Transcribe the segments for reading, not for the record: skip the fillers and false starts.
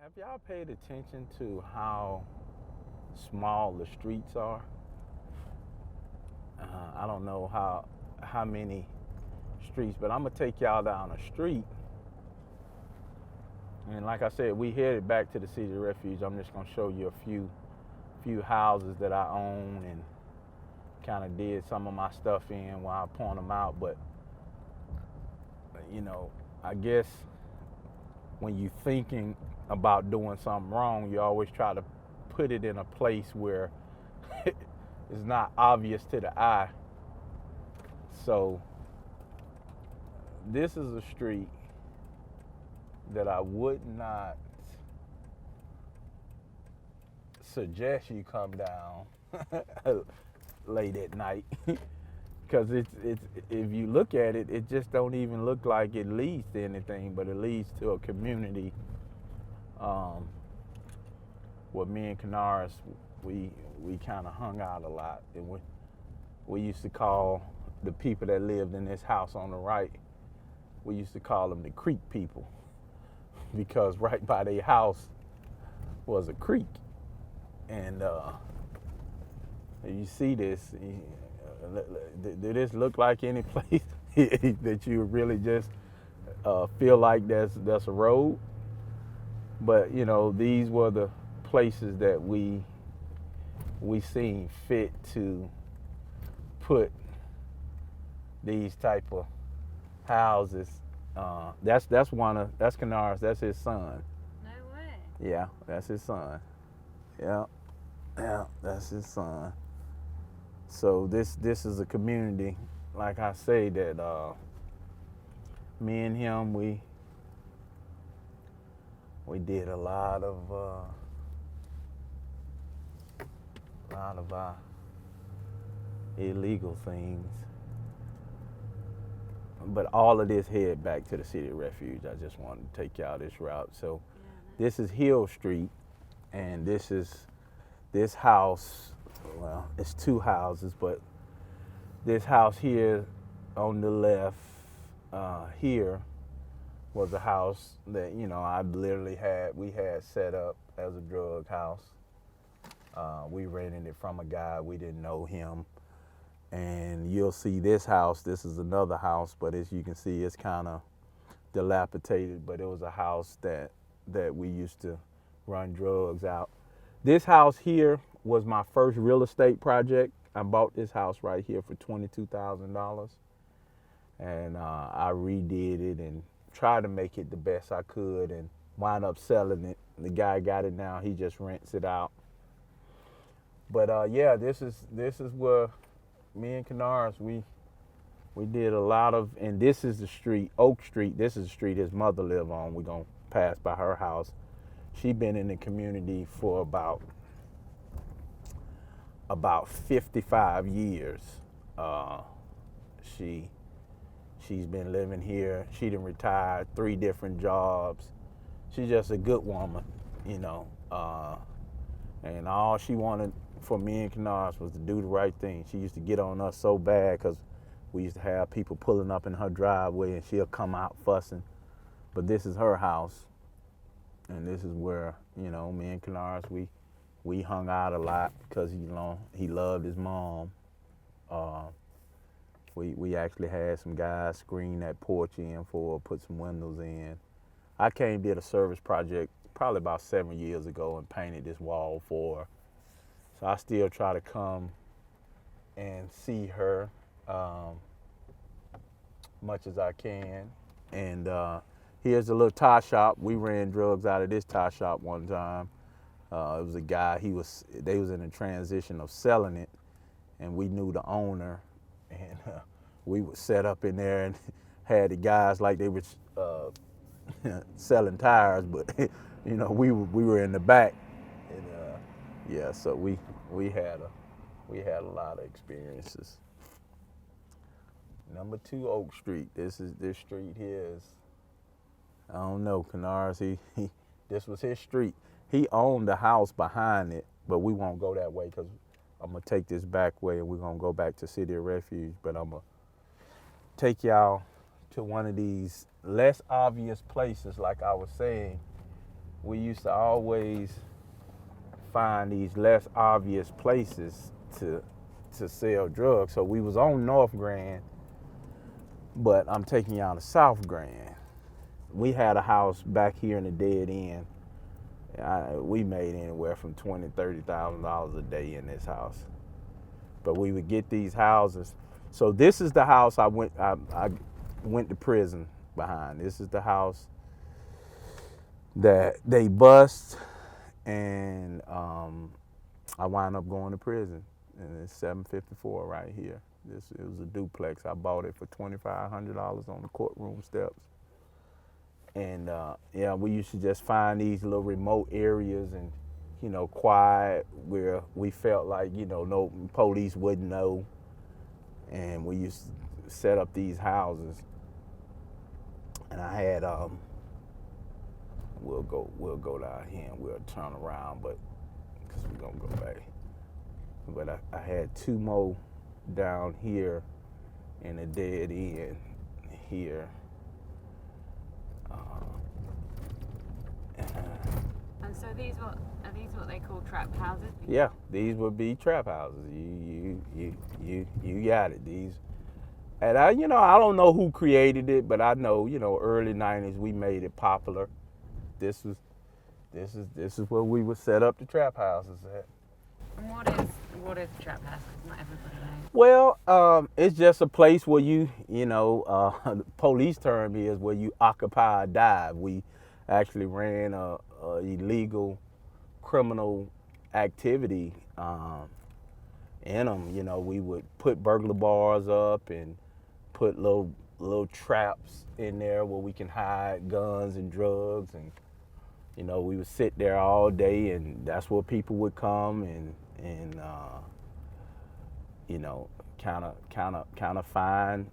Have y'all paid attention to how small the streets are? I don't know how many streets, but I'm gonna take y'all down a street. And like I said, we headed back to the City of Refuge. I'm just gonna show you a few houses that I own and kind of did some of my stuff in while I point them out. But you know, I guess when you thinking about doing something wrong, you always try to put it in a place where it's not obvious to the eye. So this is a street that I would not suggest you come down late at night because it's if you look at it, it just don't even look like it leads to anything, but it leads to a community. Um, where me and Canaris, we kind of hung out a lot, and we used to call the people that lived in this house on the right, we used to call them the creek people because right by their house was a creek. And you see this, did this look like any place that you really just feel like that's a road? But you know, these were the places that we seen fit to put these type of houses. That's Canaris. That's his son. No way. Yeah, that's his son. Yeah, yeah, that's his son. So this is a community, like I say, that me and him we did a lot of illegal things. But all of this head back to the City of Refuge. I just wanted to take y'all this route. So this is Hill Street, and this house. Well, it's two houses, but this house here on the left here was a house that we had set up as a drug house. We rented it from a guy. We didn't know him. And you'll see this house. This is another house, but as you can see, it's kind of dilapidated. But it was a house that we used to run drugs out. This house here was my first real estate project. I bought this house right here for $22,000, and I redid it and tried to make it the best I could, and wound up selling it. The guy got it now. He just rents it out. But yeah, this is where me and Canaris, we did a lot of, and this is the street, Oak Street. This is the street his mother lived on. We're gonna pass by her house. She been in the community for about 55 years. She's been living here. She done retired 3 different jobs. She's just a good woman, you know. And all she wanted for me and Canaris was to do the right thing. She used to get on us so bad because we used to have people pulling up in her driveway and she'll come out fussing. But this is her house, and this is where, you know, me and Canaris, we hung out a lot because, you know, he loved his mom. We actually had some guys screen that porch in for her, put some windows in. I came did a service project probably about 7 years ago and painted this wall for her. So I still try to come and see her much as I can. And here's a little tie shop. We ran drugs out of this tie shop one time. It was a guy, they was in a transition of selling it, and we knew the owner, and we would set up in there and had the guys like they were selling tires, but you know, we were in the back, and yeah, so we had a lot of experiences. Number 2 Oak Street. This street here is, I don't know, Canaris, he this was his street. He owned the house behind it, but we won't go that way because I'm gonna take this back way and we're gonna go back to City of Refuge. But I'm gonna take y'all to one of these less obvious places, like I was saying, we used to always find these less obvious places to sell drugs. So we was on North Grand, but I'm taking y'all to South Grand. We had a house back here in the dead end. We made anywhere from $20,000-$30,000 a day in this house. But we would get these houses. So this is the house I went to prison behind. This is the house that they bust, and I wound up going to prison. And it's 754 right here. It was a duplex. I bought it for $2,500 on the courtroom steps. And yeah, we used to just find these little remote areas and, you know, quiet, where we felt like, you know, no police wouldn't know. And we used to set up these houses. And I had, we'll go down here and we'll turn around, but because we're gonna go back. But I had two more down here in the dead end here. And so are these what they call trap houses? Yeah, these would be trap houses. You got it. These, and I don't know who created it, but I know, early '90s we made it popular. This is where we would set up the trap houses at. And what is a trap house? 'Cause not everybody knows. Well, it's just a place where the police term is where you occupy a dive. We actually ran a illegal criminal activity in them. We would put burglar bars up and put little traps in there where we can hide guns and drugs, and we would sit there all day, and that's where people would come and kind of find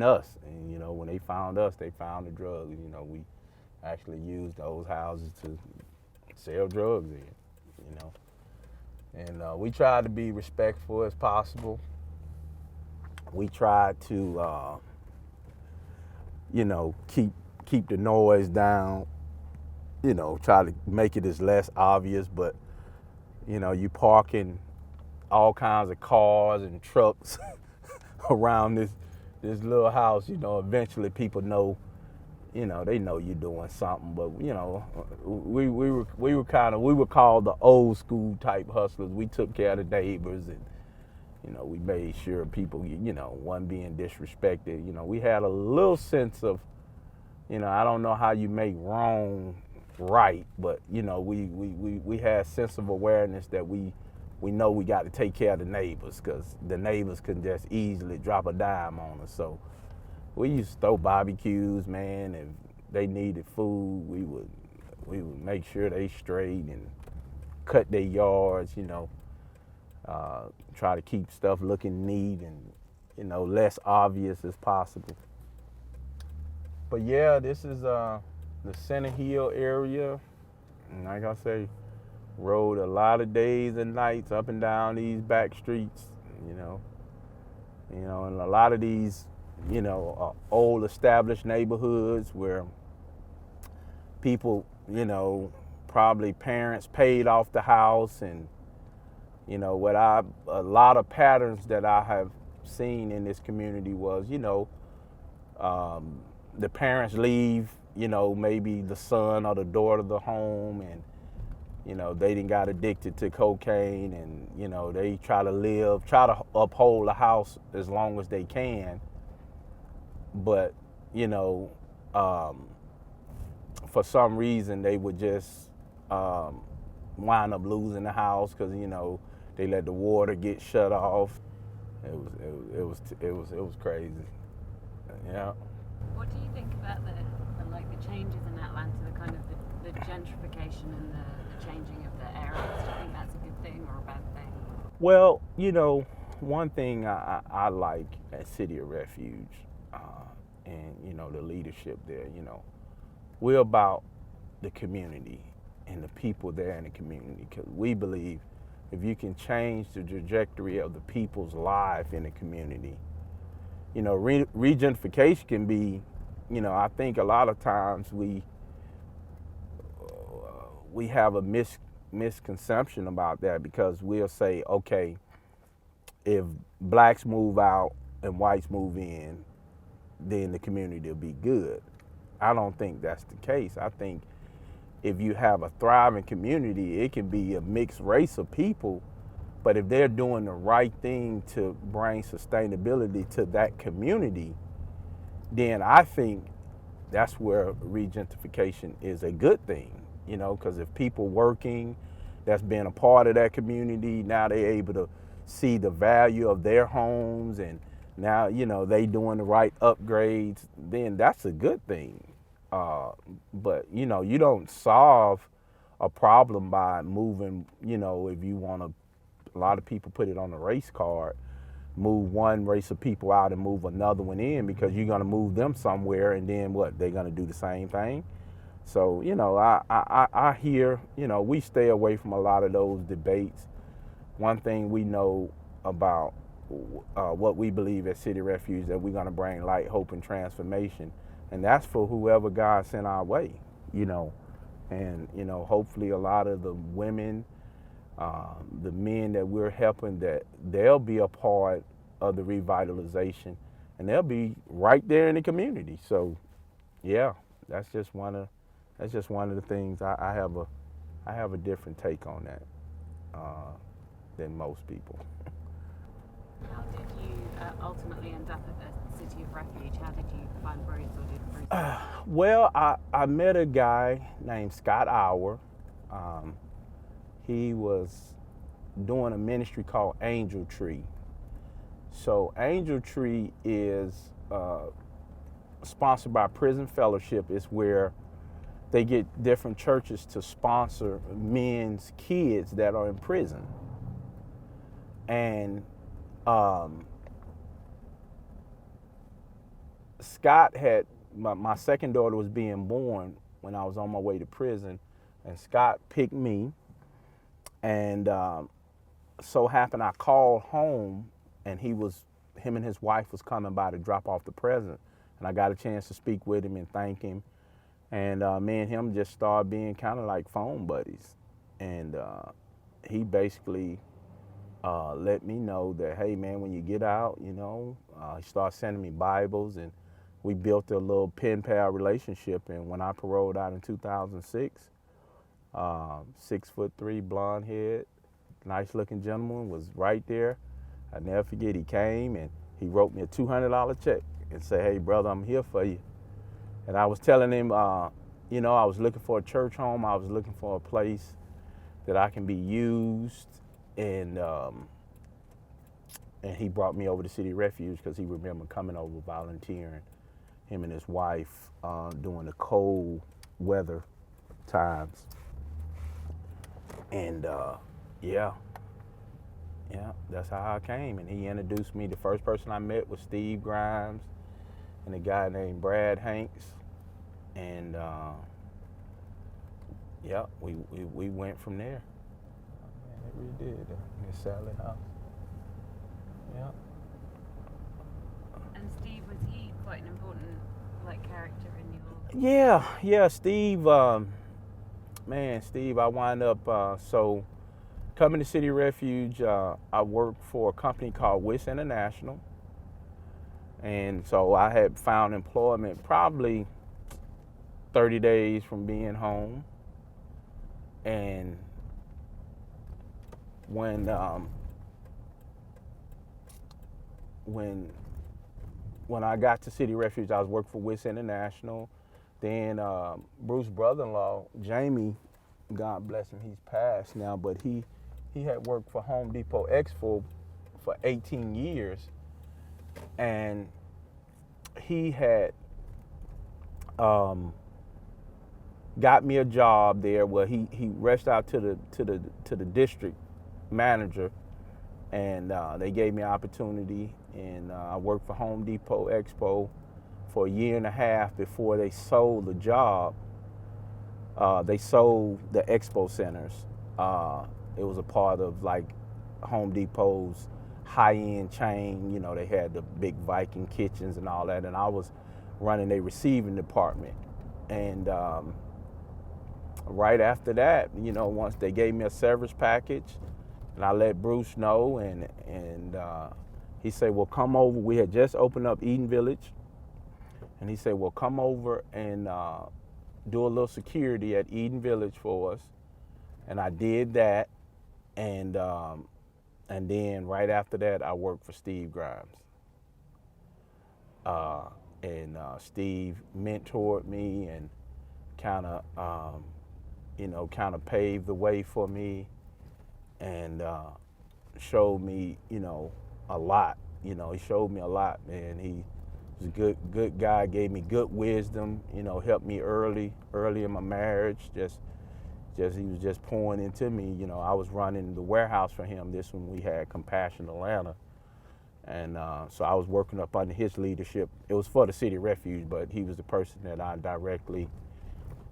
us. And when they found us, they found the drugs. We actually used those houses to sell drugs in. And we tried to be respectful as possible. We tried to keep the noise down. Try to make it as less obvious, but you parking all kinds of cars and trucks around this little house. Eventually people know, they know you're doing something. But we were called the old school type hustlers. We took care of the neighbors, and we made sure people wasn't being disrespected. We had a little sense of, I don't know how you make wrong right, but we had a sense of awareness that we know we got to take care of the neighbors, because the neighbors can just easily drop a dime on us. So we used to throw barbecues, man. If they needed food, we would make sure they straight and cut their yards. Try to keep stuff looking neat and less obvious as possible. But yeah, this is the Center Hill area, and like I say, rode a lot of days and nights up and down these back streets, and a lot of these, old established neighborhoods where people, probably parents paid off the house, and a lot of patterns that I have seen in this community was, the parents leave, maybe the son or the daughter of the home, and they done got addicted to cocaine, and they try to uphold the house as long as they can. But for some reason they would just wind up losing the house because they let the water get shut off. It was crazy. Yeah. What do you think about the changes in Atlanta, the kind of the gentrification and the changing of the areas? Do you think that's a good thing or a bad thing? Well, one thing I like at City of Refuge, and the leadership there, we're about the community and the people there in the community, because we believe if you can change the trajectory of the people's life in the community, regentification can be, I think a lot of times we we have a misconception about that, because we'll say, okay, if blacks move out and whites move in, then the community will be good. I don't think that's the case. I think if you have a thriving community, it can be a mixed race of people, but if they're doing the right thing to bring sustainability to that community, then I think that's where regentification is a good thing, you know, because if people working, that's being a part of that community, now they're able to see the value of their homes, and now, you know, they doing the right upgrades, then that's a good thing. But, you know, you don't solve a problem by moving, you know, if you want to, a lot of people put it on the race card, move one race of people out and move another one in, because you're going to move them somewhere, and then what, they're going to do the same thing. So, you know, I hear, you know, we stay away from a lot of those debates. One thing we know about what we believe at City Refuge, that we're going to bring light, hope, and transformation, and that's for whoever God sent our way, you know. And, you know, hopefully a lot of the women, the men that we're helping, that they'll be a part of the revitalization, and they'll be right there in the community. So, yeah, that's just one of the things. I have a different take on that than most people. How did you ultimately end up at the City of Refuge? How did you find Bruce, or did Bruce? Well, I met a guy named Scott Hour. He was doing a ministry called Angel Tree. So Angel Tree is sponsored by Prison Fellowship. It's where they get different churches to sponsor men's kids that are in prison. And Scott had, my second daughter was being born when I was on my way to prison, and Scott picked me, and so happened I called home, and him and his wife was coming by to drop off the present, and I got a chance to speak with him and thank him, and me and him just started being kind of like phone buddies, and he basically let me know that, hey man, when you get out, you know, he started sending me Bibles, and we built a little pen pal relationship. And when I paroled out in 2006, 6'3", blonde head, nice looking gentleman was right there. I never forget, he came and he wrote me a $200 check and said, hey brother, I'm here for you. And I was telling him, you know, I was looking for a church home. I was looking for a place that I can be used. And he brought me over to City Refuge because he remembered coming over volunteering, him and his wife, during the cold weather times. And yeah, that's how I came. And he introduced me. The first person I met was Steve Grimes and a guy named Brad Hanks. And yeah, we went from there. We did. Miss Sally House. Yeah. And Steve, was he quite an important character in your? Yeah. Steve. Man, Steve. I wind up so coming to City Refuge. I worked for a company called WIS International, and so I had found employment probably 30 days from being home, and when I got to City Refuge, I was working for WIS International. Then Bruce's brother-in-law, Jamie, God bless him, he's passed now, but he had worked for Home Depot Expo for 18 years, and he had got me a job there. Where he reached out to the district manager, and they gave me an opportunity, and I worked for Home Depot Expo for a year and a half before they sold the job. They sold the Expo centers. It was a part of Home Depot's high-end chain. You know, they had the big Viking kitchens and all that, and I was running a receiving department. And right after that, once they gave me a severance package, and I let Bruce know, and he said, well, come over. We had just opened up Eden Village, and he said, well, come over and do a little security at Eden Village for us. And I did that, and then right after that, I worked for Steve Grimes. And Steve mentored me and kind of, kind of paved the way for me, and showed me, a lot. He showed me a lot, man. He was a good guy, gave me good wisdom, helped me early in my marriage. Just he was just pouring into me. I was running the warehouse for him. This one we had Compassion Atlanta. And so I was working up under his leadership. It was for the City Refuge, but he was the person that I directly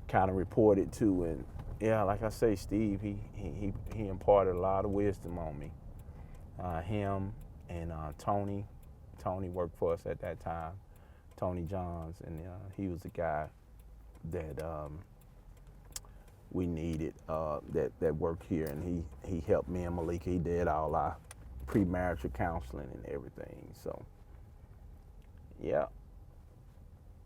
kind of reported to. And yeah, like I say, Steve, he imparted a lot of wisdom on me. Him and Tony worked for us at that time, Tony Johns, and he was the guy that we needed that worked here, and he helped me and Malika. He did all our premarital counseling and everything. So yeah,